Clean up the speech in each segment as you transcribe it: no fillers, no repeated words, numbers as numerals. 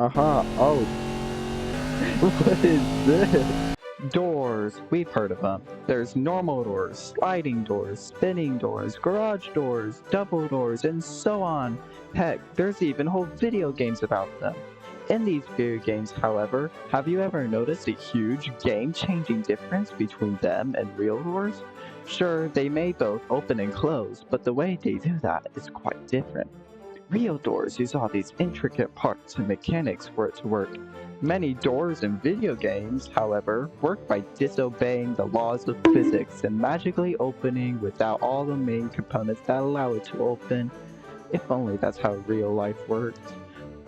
Oh, what is this? Doors. We've heard of them. There's normal doors, sliding doors, spinning doors, garage doors, double doors, and so on. Heck, there's even whole video games about them. In these video games, however, have you ever noticed a huge game-changing difference between them and real doors? Sure, they may both open and close, but the way they do that is quite different. Real doors use all these intricate parts and mechanics for it to work. Many doors in video games, however, work by disobeying the laws of physics and magically opening without all the main components that allow it to open. If only that's how real life works.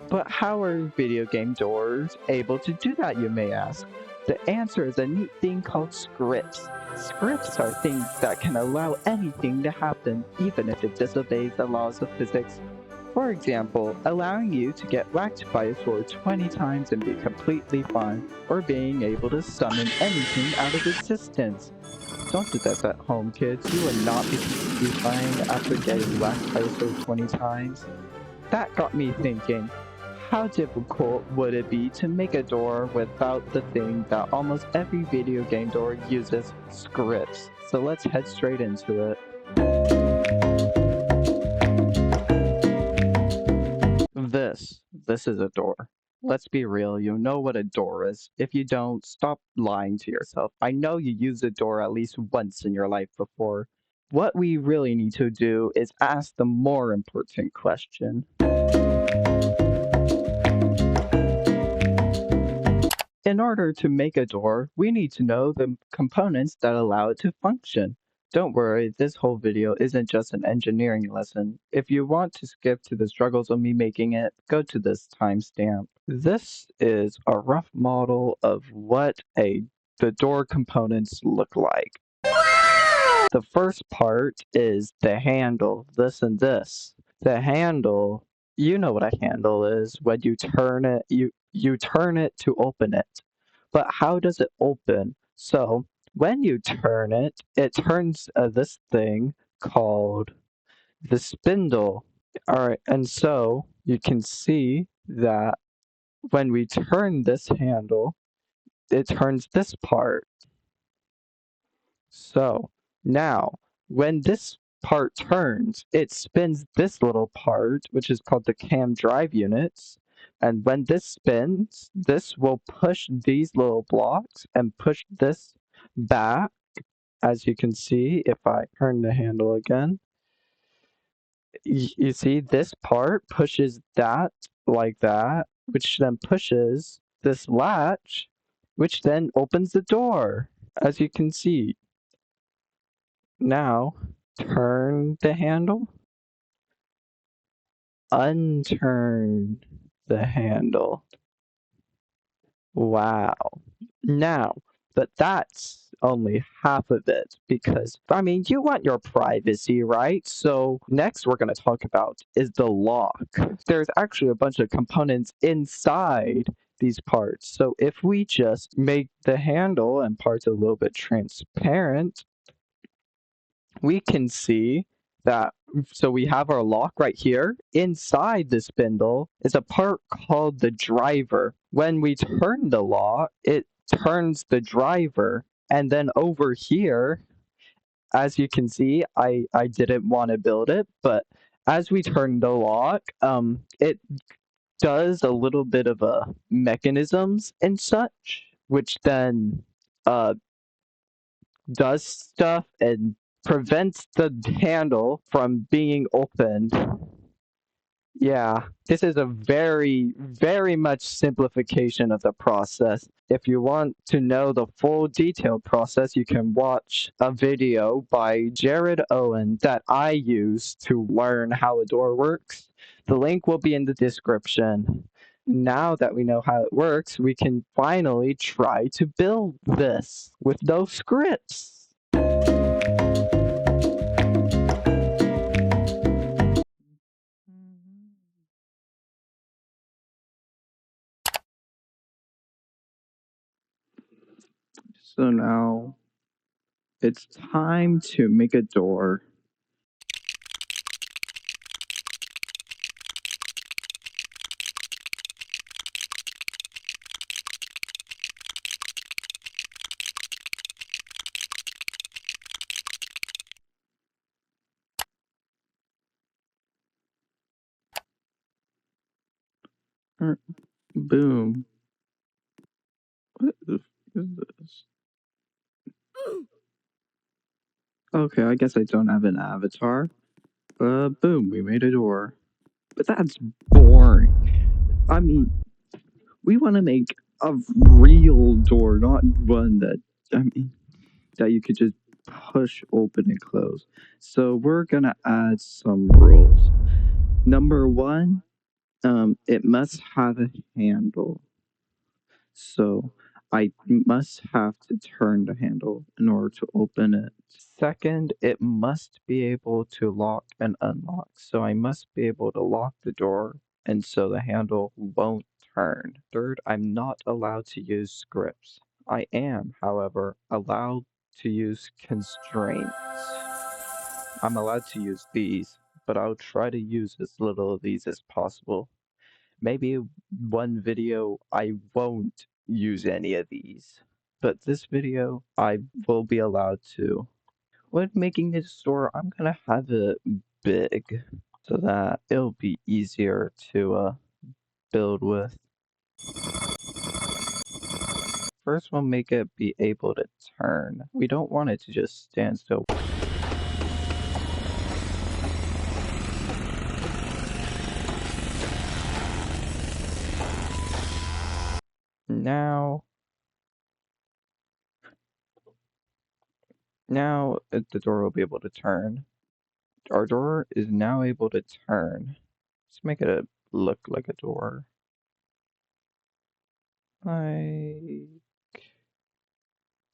But how are video game doors able to do that, you may ask? The answer is a neat thing called scripts. Scripts are things that can allow anything to happen, even if it disobeys the laws of physics. For example, allowing you to get whacked by a sword 20 times and be completely fine, or being able to summon anything out of existence. Don't do this at home, kids. You will not be completely fine after getting whacked by a sword 20 times. That got me thinking, how difficult would it be to make a door without the thing that almost every video game door uses, scripts? So let's head straight into it. This is a door. Let's be real, you know what a door is. If you don't, stop lying to yourself. I know you used a door at least once in your life before. What we really need to do is ask the more important question. In order to make a door, we need to know the components that allow it to function. Don't worry, this whole video isn't just an engineering lesson. If you want to skip to the struggles of me making it, go to this timestamp. This is a rough model of what the door components look like. The first part is the handle, this and this. The handle, you know what a handle is. When you turn it, you turn it to open it. But how does it open? So when you turn it, it turns this thing called the spindle. Alright, and so you can see that when we turn this handle, it turns this part. So now, when this part turns, it spins this little part, which is called the cam drive units. And when this spins, this will push these little blocks and push this back. As you can see, if I turn the handle again, you see this part pushes that like that, which then pushes this latch, which then opens the door, as you can see. Now, turn the handle, unturn the handle. Wow. Now, but that's only half of it because, I mean, you want your privacy, right? So next we're going to talk about is the lock. There's actually a bunch of components inside these parts. So if we just make the handle and parts a little bit transparent, we can see that, so we have our lock right here. Inside the spindle is a part called the driver. When we turn the lock, it turns the driver. And then over here, as you can see, I didn't want to build it, but as we turn the lock, it does a little bit of mechanisms and such, which then does stuff and prevents the handle from being opened. Yeah, this is a very, very much simplification of the process. If you want to know the full detailed process, you can watch a video by Jared Owen that I use to learn how a door works. The link will be in the description. Now that we know how it works, we can finally try to build this with no scripts. So now it's time to make a door. Boom. What the f is this? Okay, I guess I don't have an avatar. Boom, we made a door. But that's boring. I mean, we want to make a real door, not one that, I mean, that you could just push open and close. So we're gonna add some rules. Number one, it must have a handle. So I must have to turn the handle in order to open it. Second, it must be able to lock and unlock. So I must be able to lock the door, and so the handle won't turn. Third, I'm not allowed to use scripts. I am, however, allowed to use constraints. I'm allowed to use these, but I'll try to use as little of these as possible. Maybe one video I won't use any of these, but this video I will be allowed to. When making this store, I'm gonna have it big so that it'll be easier to build with. First, we'll make it be able to turn. We don't want it to just stand still. Now the door will be able to turn. Our door is now able to turn. Let's make it look like a door. Like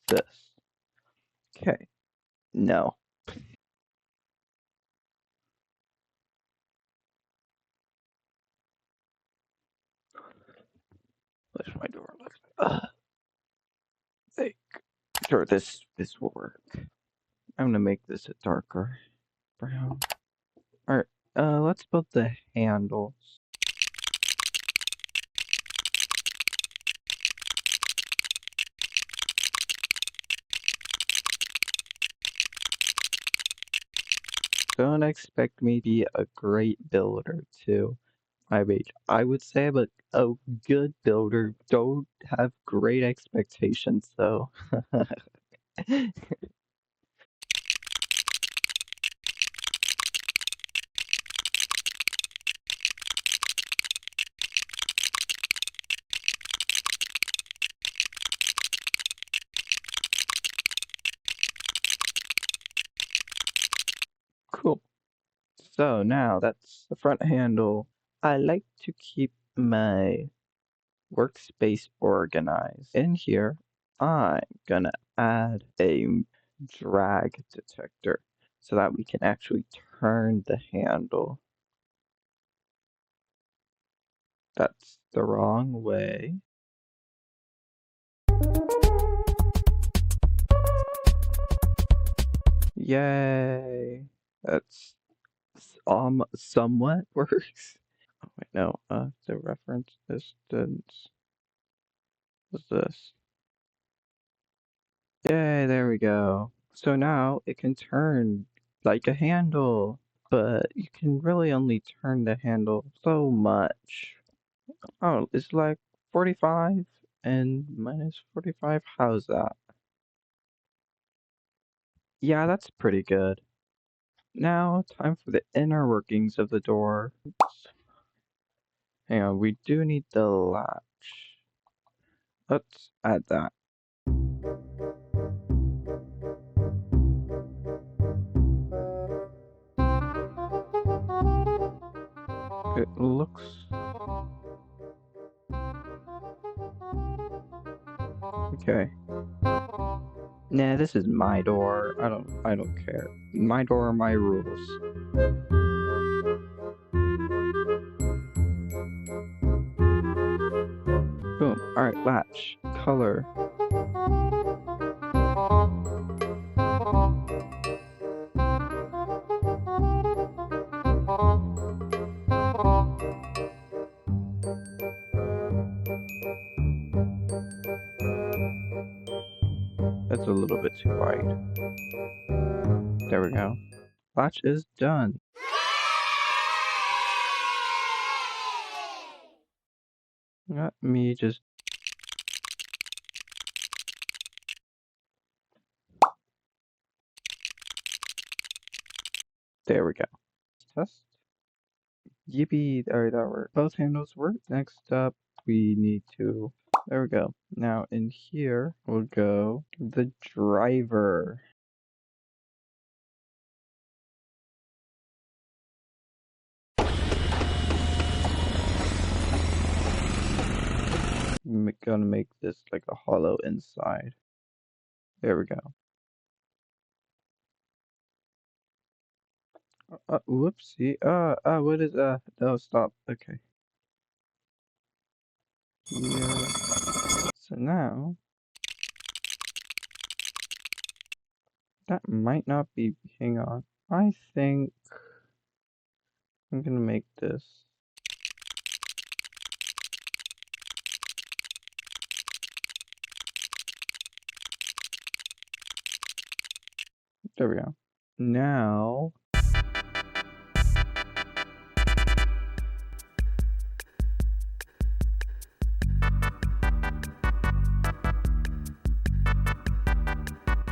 this. Okay. No. What's my door look like? Think. Sure, this will work. I'm gonna make this a darker brown. Alright, let's build the handles. Don't expect me to be a great builder, too. I mean, I would say I'm a good builder. Don't have great expectations, though. Cool. So now that's the front handle. I like to keep my workspace organized. In here, I'm gonna add a drag detector so that we can actually turn the handle. That's the wrong way. Yay! That's somewhat works. Oh wait, no. The reference distance was this. Yay! There we go. So now it can turn like a handle, but you can really only turn the handle so much. Oh, it's like 45 and minus 45. How's that? Yeah, that's pretty good. Now, time for the inner workings of the door. Hang on, we do need the latch. Let's add that. It looks... Okay. Nah, this is my door. I don't care. My door, my rules. Boom. Alright, latch. Color. That's a little bit too white. There we go. Latch is done. Let me just... There we go. Test. Yippee, there that worked. Both handles work. Next up, we need to... There we go. Now in here, we'll go the driver. I'm gonna make this like a hollow inside. There we go. Whoopsie. What is, no, stop. Okay. Here. So now, that might not be, hang on. I think I'm gonna make this. There we go. Now,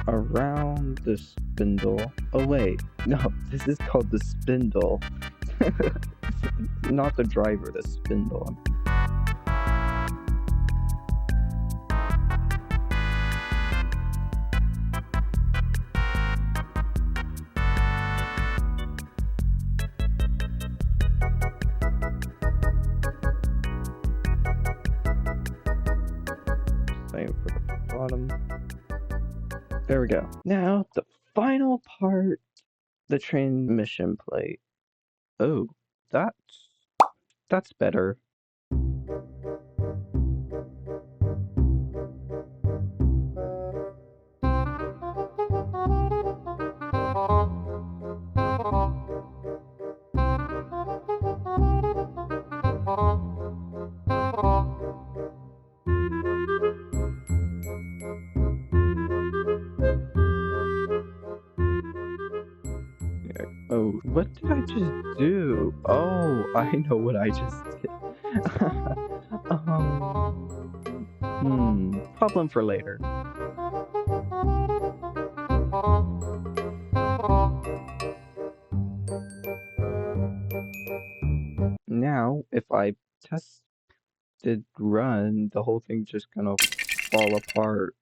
around the spindle. Oh wait, no, this is called the spindle. Not the driver, the spindle. Same for the bottom. There we go. Now, the final part, the transmission plate. Oh, that's better. Oh, what did I just do? Oh, I know what I just did. Problem for later. Now, if I tested run, the whole thing's just gonna fall apart.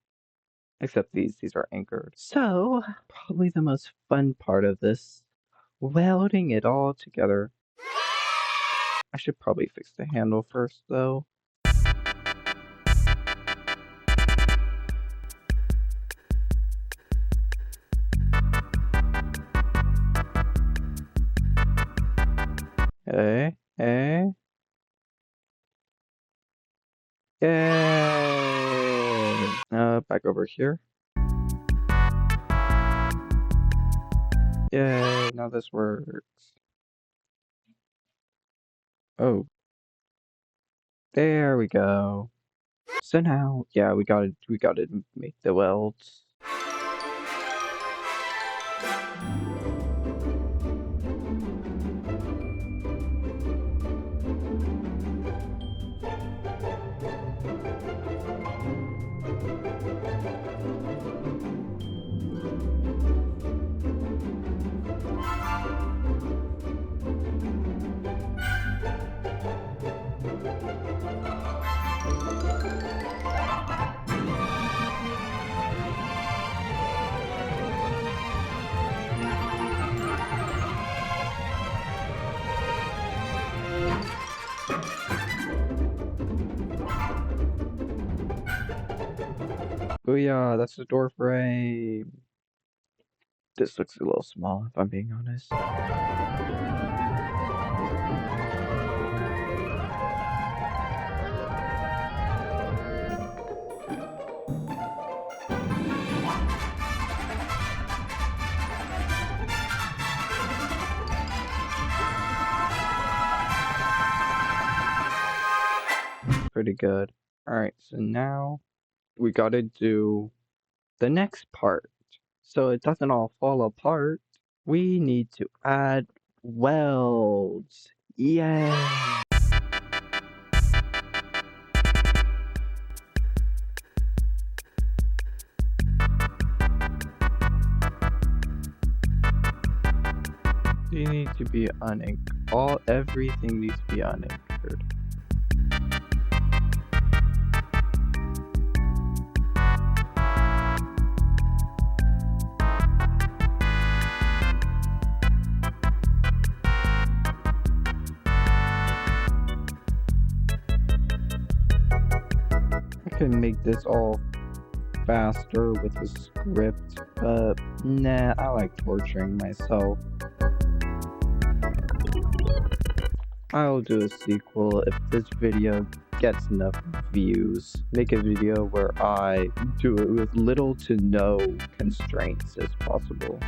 Except these are anchored. So, probably the most fun part of this, welding it all together. I should probably fix the handle first, though. Hey. Yay! Back over here. Yay, now this works. Oh. There we go. So now, yeah, we gotta make the welds. Booyah, that's the door frame. This looks a little small, if I'm being honest. Pretty good. Alright, so now we gotta do the next part. So it doesn't all fall apart. We need to add welds. Yay! need to be unanchored. Everything needs to be unanchored. I can make this all faster with a script, but nah, I like torturing myself. I'll do a sequel if this video gets enough views. Make a video where I do it with little to no constraints as possible.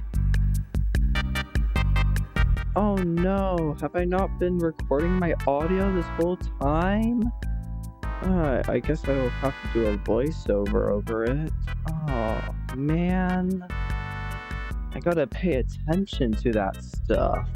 Oh no, have I not been recording my audio this whole time? I guess I will have to do a voiceover over it. Oh man, I gotta pay attention to that stuff.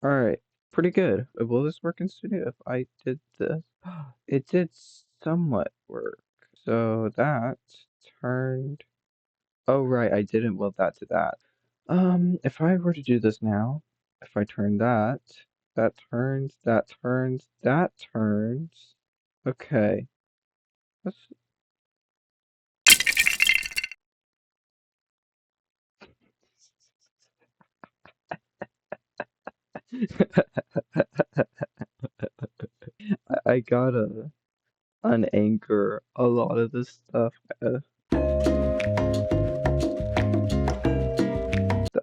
Alright, pretty good. Will this work in studio if I did this? It did somewhat work. So that turned... Oh right, I didn't weld that to that. If I were to do this now, if I turn that, that turns, that turns, that turns. Okay. Let's... I gotta unanchor a lot of this stuff. The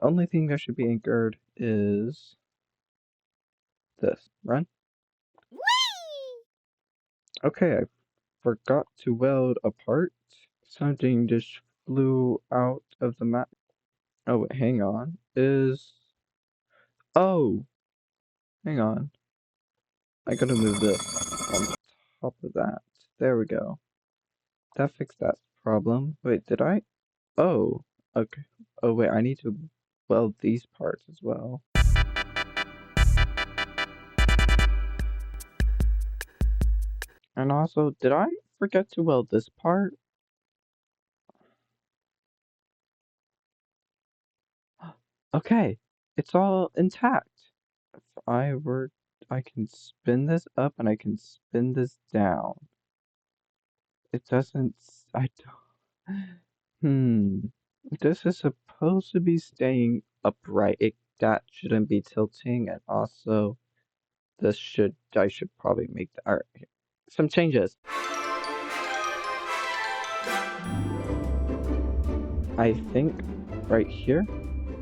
only thing that should be anchored is this. Run. Okay, I forgot to weld a part. Something just flew out of the map. Oh, wait, hang on. Oh! Hang on. I gotta move this on top of that. There we go. That fixed that problem. Wait, did I? Oh, okay. Oh, wait, I need to weld these parts as well. And also, did I forget to weld this part? Okay, it's all intact. If I can spin this up and I can spin this down. It doesn't, I don't, this is supposed to be staying upright. That shouldn't be tilting, and also, I should probably make some changes. I think right here,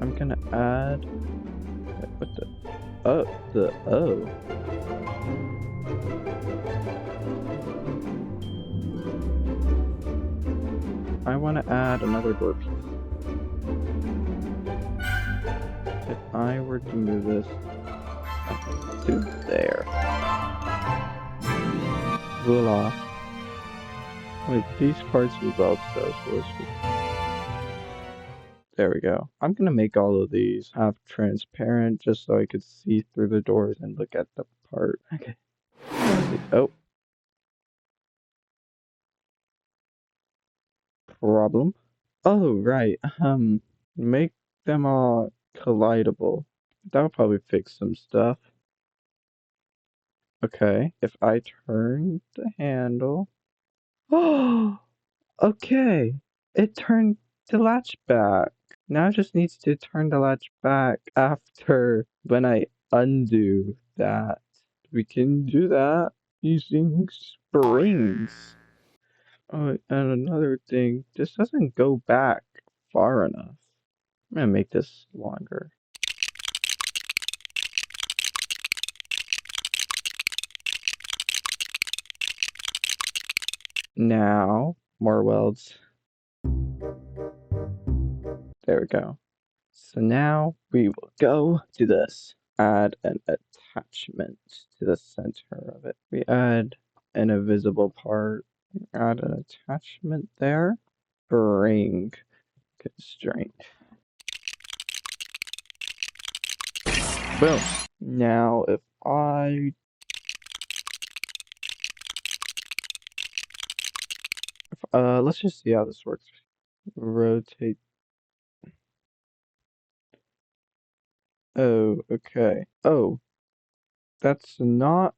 I'm gonna add, what the O. I want to add another door piece. If I were to move this up to there. Voila. Wait, these parts resolve so there we go. I'm gonna make all of these half transparent just so I could see through the doors and look at the part. Okay. Oh. Problem. Oh, right. Make them all collidable. That'll probably fix some stuff. Okay, if I turn the handle. Oh, okay. It turned the latch back. Now it just needs to turn the latch back after when I undo that. We can do that using springs. Oh, and another thing, this doesn't go back far enough. I'm gonna make this longer. Now, more welds. There we go. So now we will go to this. Add an attachment to the center of it. We add an invisible part. Add an attachment there. Bring constraint. Boom. Now if Let's just see how this works. Rotate. Oh, okay. Oh, that's not.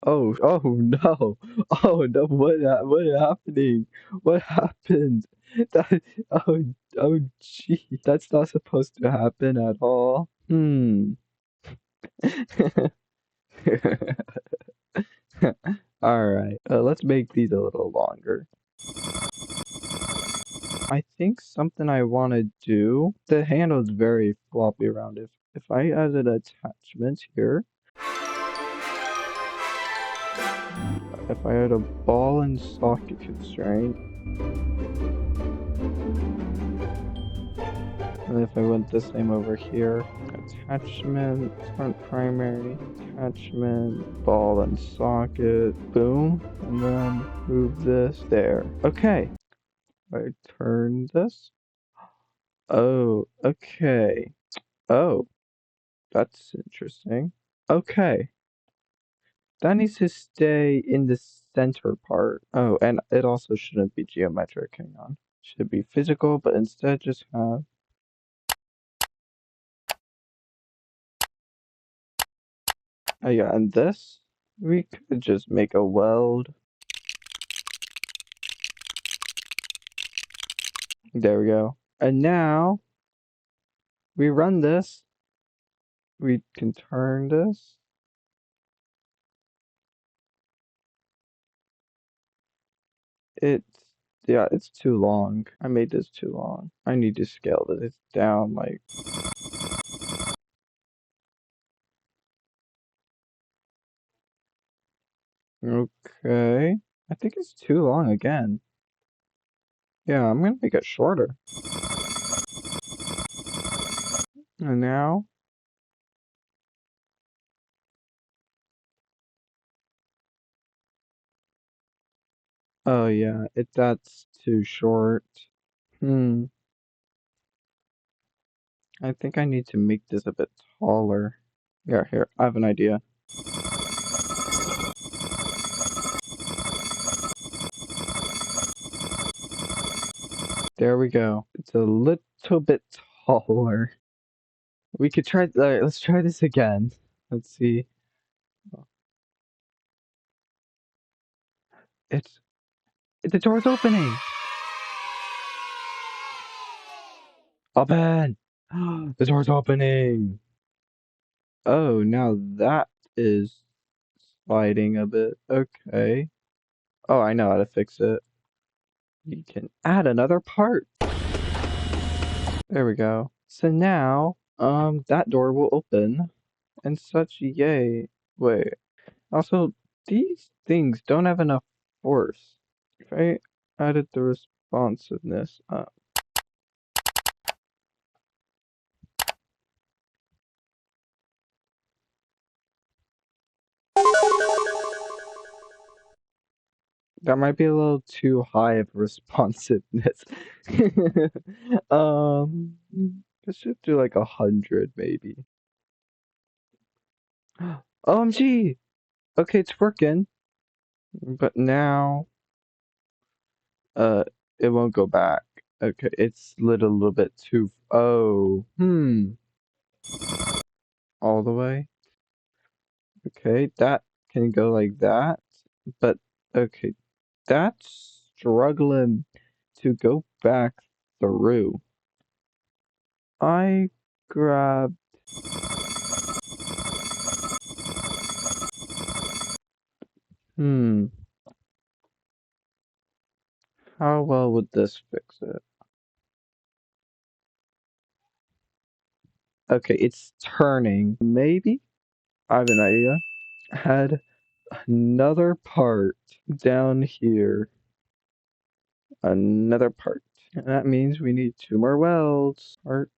Oh no. Oh no, what happening? What happened? That, oh, oh gee, that's not supposed to happen at all. Hmm. All right. Let's make these a little longer. I think something I want to do. The handle is very floppy around. If I added attachment here, if I had a ball and socket constraint, and if I went the same over here, attachment, front primary, attachment, ball and socket, boom, and then move this there. Okay. I turn this. Oh, okay. Oh, that's interesting. Okay. That needs to stay in the center part. Oh, and it also shouldn't be geometric. Hang on. Should be physical, but instead just have. Oh, yeah, and this, we could just make a weld. There we go. And now we run this. We can turn this. It's, yeah, it's too long. I made this too long. I need to scale this down like. Okay. I think it's too long again. Yeah, I'm gonna make it shorter. And now. Oh yeah, that's too short. Hmm. I think I need to make this a bit taller. Yeah, here, I have an idea. There we go. It's a little bit taller. We could try, alright, let's try this again. Let's see. It's, the door's opening! Open! The door's opening! Oh, now that is sliding a bit. Okay. Oh, I know how to fix it. You can add another part. There we go. So now, that door will open and such, yay. Wait. Also, these things don't have enough force. If I added the responsiveness up. That might be a little too high of responsiveness. Um, I should do like 100 maybe. OMG! Okay, it's working. But now, uh, it won't go back. Okay, it's lit a little bit too. Oh, all the way. Okay, that can go like that. But okay, that's struggling to go back through. I grab. Hmm. How well would this fix it? Okay, it's turning. Maybe? I have an idea. Add another part down here. Another part. And that means we need 2 more welds. Part.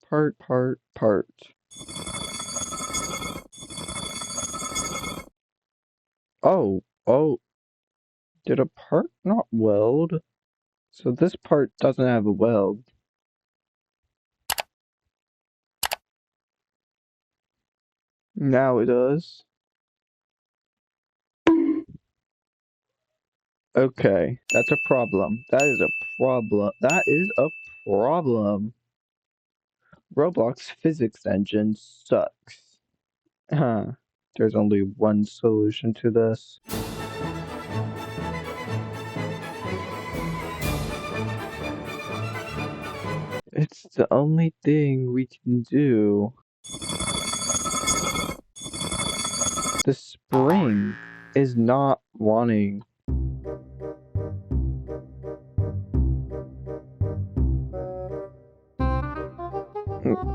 Oh, did a part not weld? So this part doesn't have a weld. Now it does. Okay, that's a problem. That is a problem. That is a problem. Roblox physics engine sucks. Huh. There's only one solution to this. It's the only thing we can do. The spring is not wanting.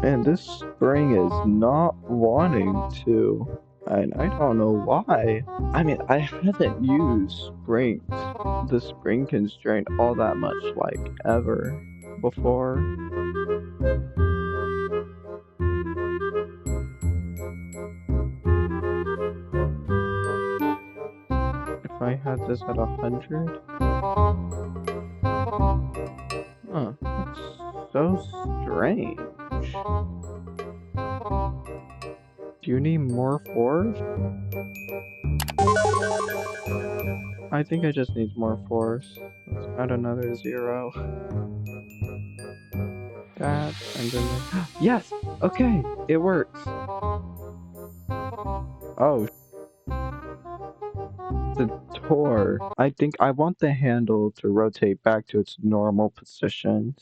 And this spring is not wanting to. And I don't know why. I mean, I haven't used springs, the spring constraint all that much, like, ever before. If I had this at 100? Huh, that's so strange. Do you need more fours? I think I just need more fours. Let's add another 0. That, and then... Yes! Okay, it works! Oh, the door. I think I want the handle to rotate back to its normal position.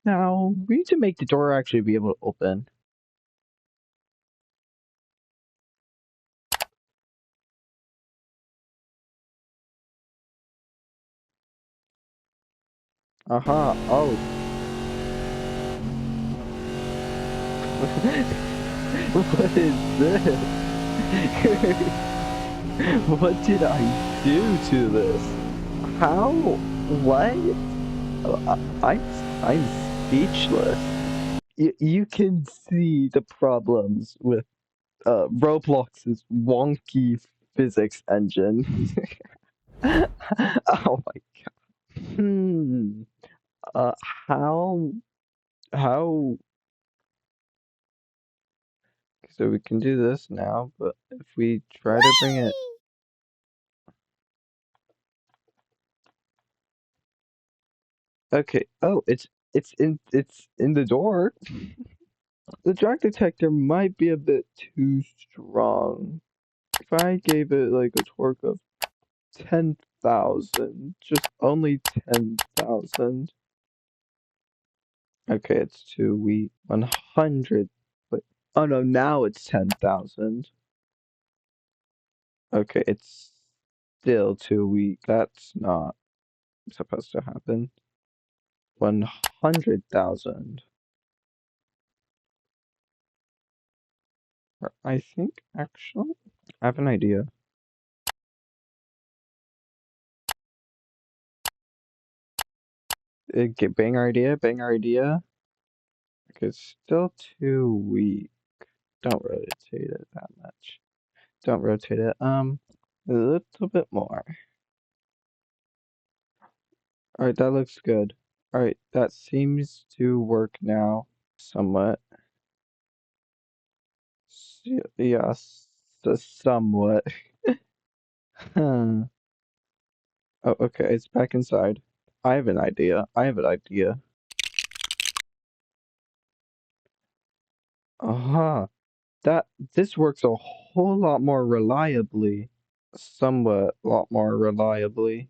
Now, we need to make the door actually be able to open. Aha, oh. What is this? What did I do to this? How? What? I'm speechless. You can see the problems with Roblox's wonky physics engine. Oh my god. Hmm. Uh, how? How? So we can do this now, but if we try to bring it... Okay. Oh, it's in the door. The drag detector might be a bit too strong. If I gave it like a torque of 10,000, just only 10,000. Okay, it's too weak. 100. Wait. Oh no, now it's 10,000. Okay, it's still too weak. That's not supposed to happen. 100,000. I think actually, I have an idea. Banger idea, banger idea. Okay, it's still too weak. Don't rotate it that much. Don't rotate it. A little bit more. Alright, that looks good. Alright, that seems to work now. Somewhat. Yes, somewhat. Huh. Oh, okay, it's back inside. I have an idea. I have an idea. Aha. This works a whole lot more reliably. Somewhat lot more reliably.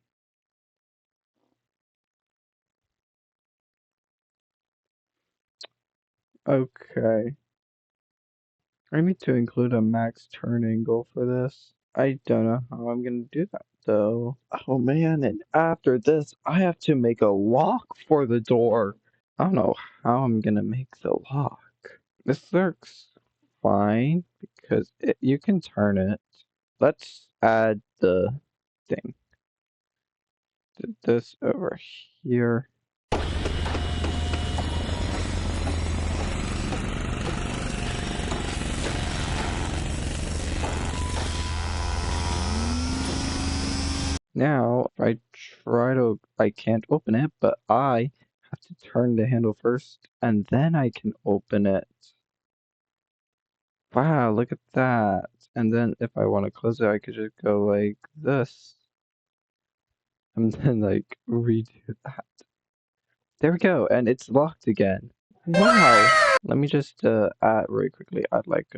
Okay. I need to include a max turn angle for this. I don't know how I'm gonna do that though. Oh man, and after this, I have to make a lock for the door. I don't know how I'm gonna make the lock. This works fine because you can turn it. Let's add the thing. This over here. Now, if I I can't open it, but I have to turn the handle first, and then I can open it. Wow, look at that. And then if I want to close it, I could just go like this. And then like redo that. There we go, and it's locked again. Wow. Let me just add really quickly, add like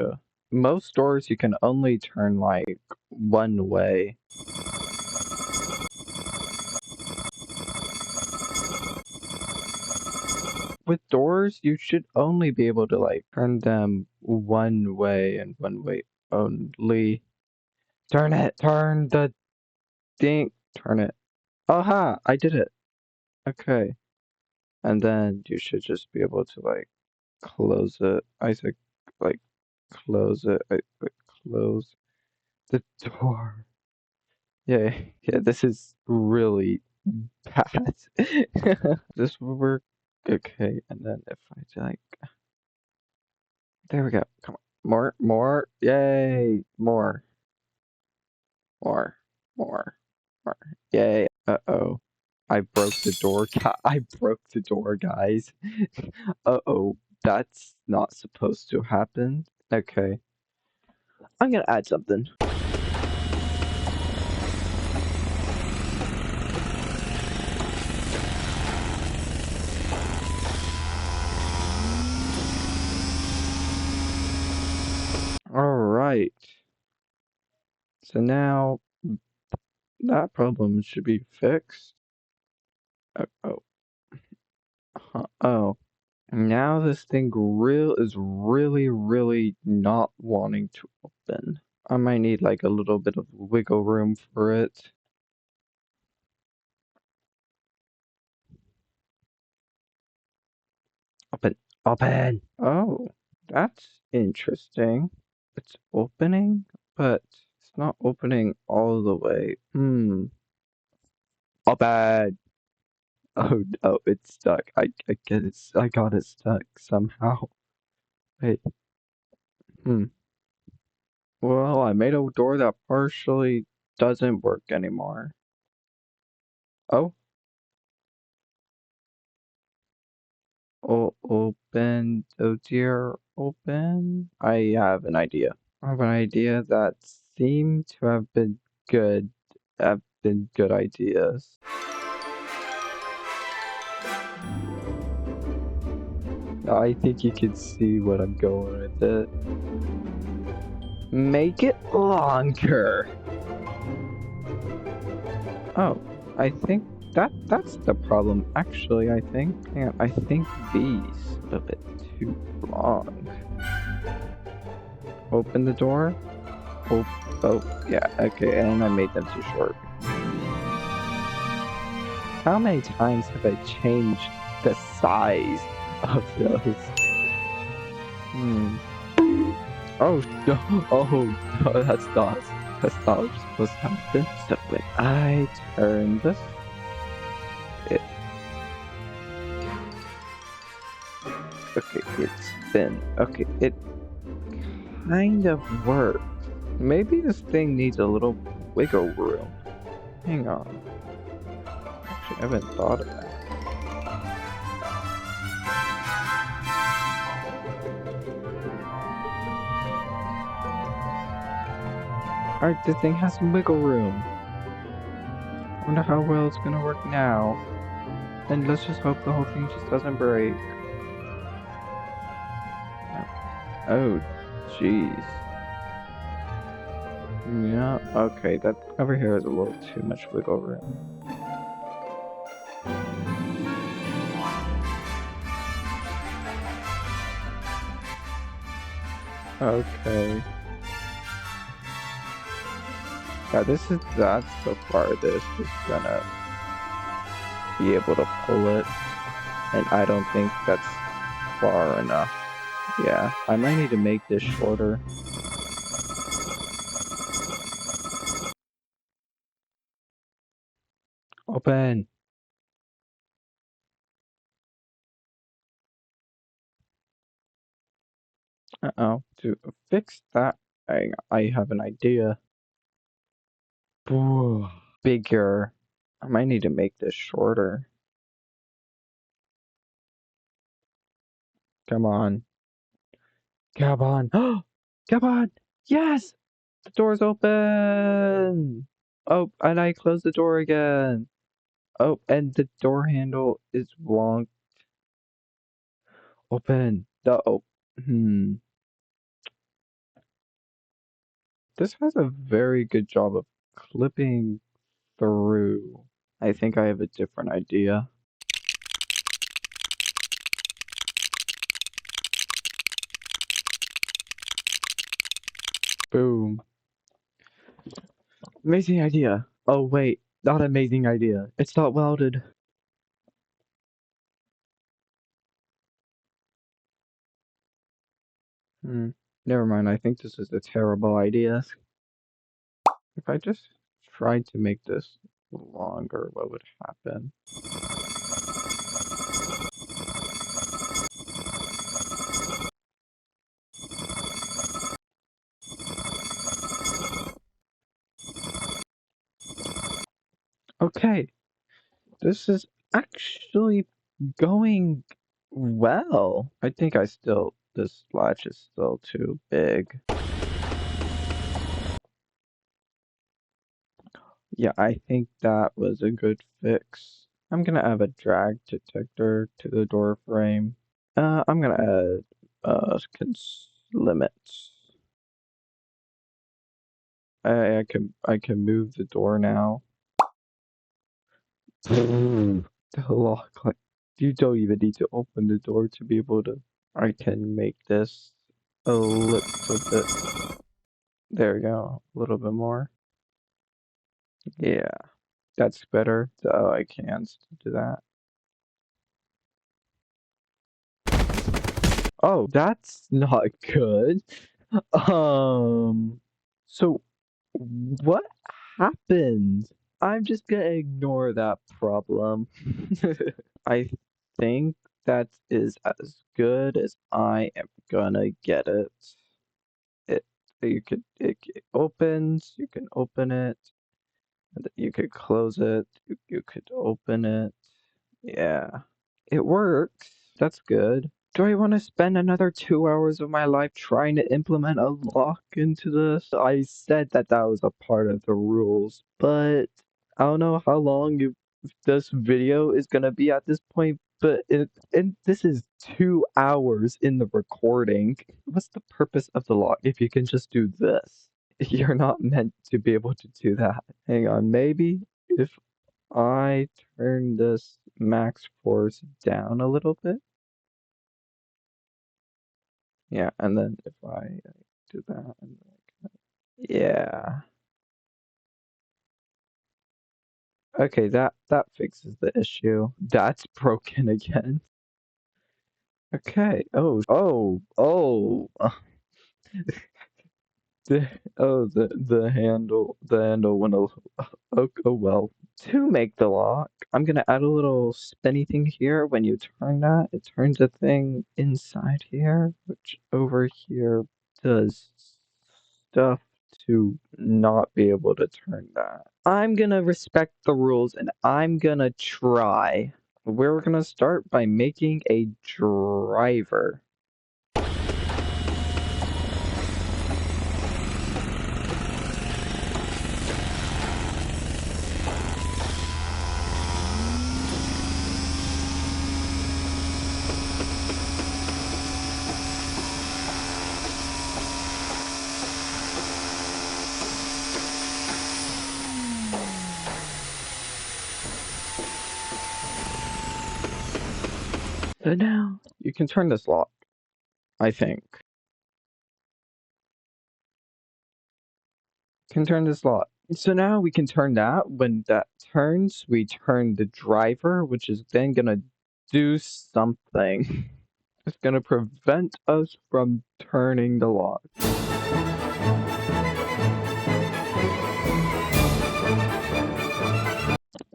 most doors you can only turn like one way. With doors, you should only be able to like turn them one way and one way only. Turn it! Turn the thing! Turn it. Aha! I did it. Okay. And then you should just be able to like close it. I said like close it. Close the door. Yeah, yeah, this is really bad. This will work. Okay, and then if I like, there we go. Come on, more. Yay, more, more, more. Yay. Uh-oh. I broke the door. I broke the door, guys. Uh-oh. That's not supposed to happen. Okay. I'm gonna add something. Alright. So now that problem should be fixed. Oh. Oh. Now this thing is really not wanting to open. I might need like a little bit of wiggle room for it. Open, open! Oh, that's interesting. It's opening, but it's not opening all the way. Open! Oh no, it's stuck. I get it. I got it stuck somehow. Wait, hmm. Well, I made a door that partially doesn't work anymore. Oh, open. Oh dear, open. I have an idea. I have an idea that seemed to have been good. Have been good ideas. I think you can see what I'm going with it. Make it longer. Oh, I think that's the problem. Actually, I think. Hang on, I think these a bit too long. Open the door. Oh, yeah, okay, and I made them too short. How many times have I changed the size of those? Oh no! Oh no! That's not what's supposed to happen. So when I turn this, okay, it's spin. Okay, it kind of worked. Maybe this thing needs a little wiggle room. Hang on. Actually, I haven't thought of that. Alright, this thing has some wiggle room. I wonder how well it's gonna work now. And let's just hope the whole thing just doesn't break. Oh, jeez. Yeah, okay, that over here is a little too much wiggle room. Okay. Yeah, that's the farthest it's gonna be able to pull it. And I don't think that's far enough. Yeah, I might need to make this shorter. Open! Uh-oh. To fix that, I have an idea. bigger. I might need to make this shorter. Come on. Come on. Come on. Yes! The door's open! Oh, and I closed the door again. Oh, and the door handle is wrong. Open. Hmm. This has a very good job of clipping through. I think I have a different idea. Boom. Amazing idea. Oh, wait. Not amazing idea. It's not welded. Hmm. Never mind. I think this is a terrible idea. If I just tried to make this longer, what would happen? Okay. This is actually going well. I think this latch is still too big. Yeah, I think that was a good fix. I'm gonna add a drag detector to the door frame. I'm gonna add limits. I can move the door now. The lock, like, you don't even need to open the door to be able to. I can make this a little bit. There we go, a little bit more. Yeah, that's better. Oh, I can't do that. Oh, that's not good. So what happened? I'm just gonna ignore that problem. I think that is as good as I am gonna get it. It it opens, you can open it, and then you could close it, you could open it. Yeah. It works. That's good. Do I want to spend another 2 hours of my life trying to implement a lock into this? I said that that was a part of the rules, but I don't know how long this video is gonna be at this point, but this is 2 hours in the recording. What's the purpose of the lock if you can just do this? You're not meant to be able to do that. Hang on, maybe if I turn this max force down a little bit. Yeah, and then if I do that, and yeah. Okay, that fixes the issue. That's broken again. Okay. Oh. The the handle went a oh well. To make the lock, I'm gonna add a little spinny thing here. When you turn that, it turns a thing inside here, which over here does stuff to not be able to turn that. I'm gonna respect the rules and I'm gonna try. We're gonna start by making a driver. So now you can turn this lock, I think. Can turn this lock. So now we can turn that. When that turns, we turn the driver, which is then gonna do something. It's gonna prevent us from turning the lock.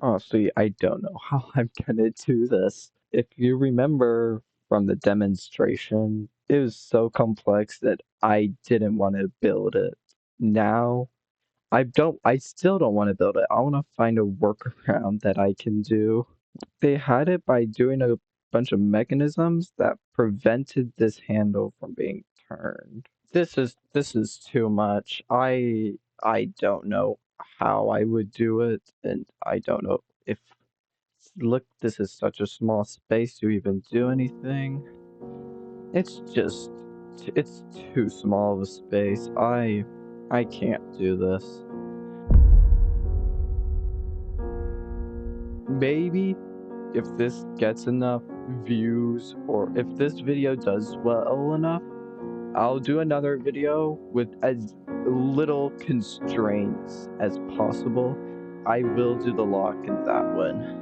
Honestly, I don't know how I'm gonna do this. If you remember from the demonstration, it was so complex that I didn't want to build it. Now I still don't want to build it. I want to find a workaround that I can do. They had it by doing a bunch of mechanisms that prevented this handle from being turned. This is too much. I don't know how I would do it, and I don't know if look, this is such a small space to even do anything. It's just it's too small of a space. I can't do this. Maybe if this gets enough views or if this video does well enough, I'll do another video with as little constraints as possible. I will do the lock in that one.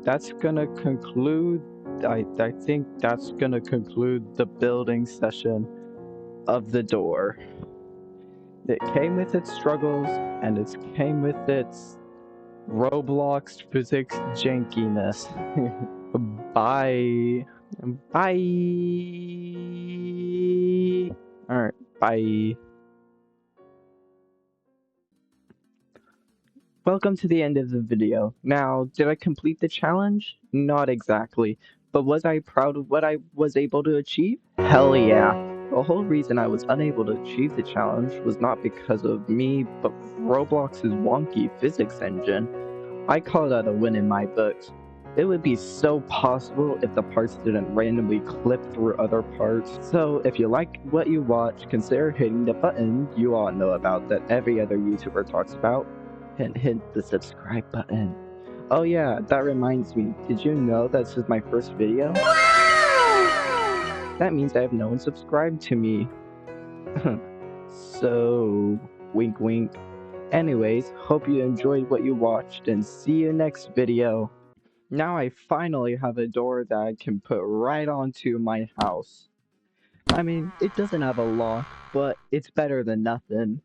That's gonna conclude. I think that's gonna conclude the building session of the door. It came with its struggles, and it came with its Roblox physics jankiness. Bye. Bye. Alright, bye. Welcome to the end of the video. Now, did I complete the challenge? Not exactly. But was I proud of what I was able to achieve? Hell yeah. The whole reason I was unable to achieve the challenge was not because of me, but Roblox's wonky physics engine. I call that a win in my books. It would be so possible if the parts didn't randomly clip through other parts. So if you like what you watch, consider hitting the button you all know about that every other YouTuber talks about, and hit the subscribe button. Oh yeah, that reminds me, did you know this is my first video? That means I have no one subscribed to me. So, wink wink. Anyways, hope you enjoyed what you watched and see you next video. Now I finally have a door that I can put right onto my house. I mean, it doesn't have a lock, but it's better than nothing.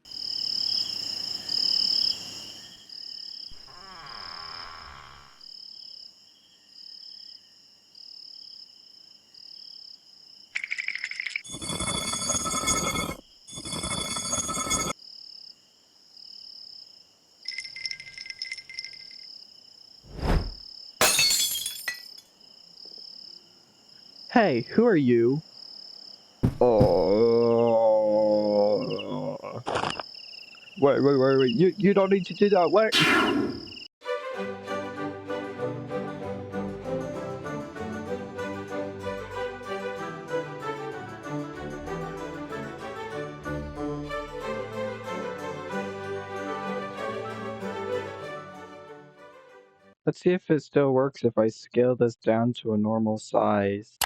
Hey, who are you? Oh. Wait. You don't need to do that. Wait. Let's see if it still works if I scale this down to a normal size.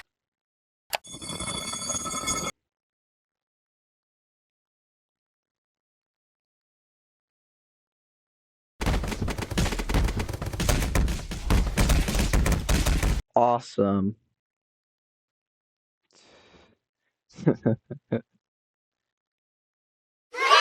Awesome.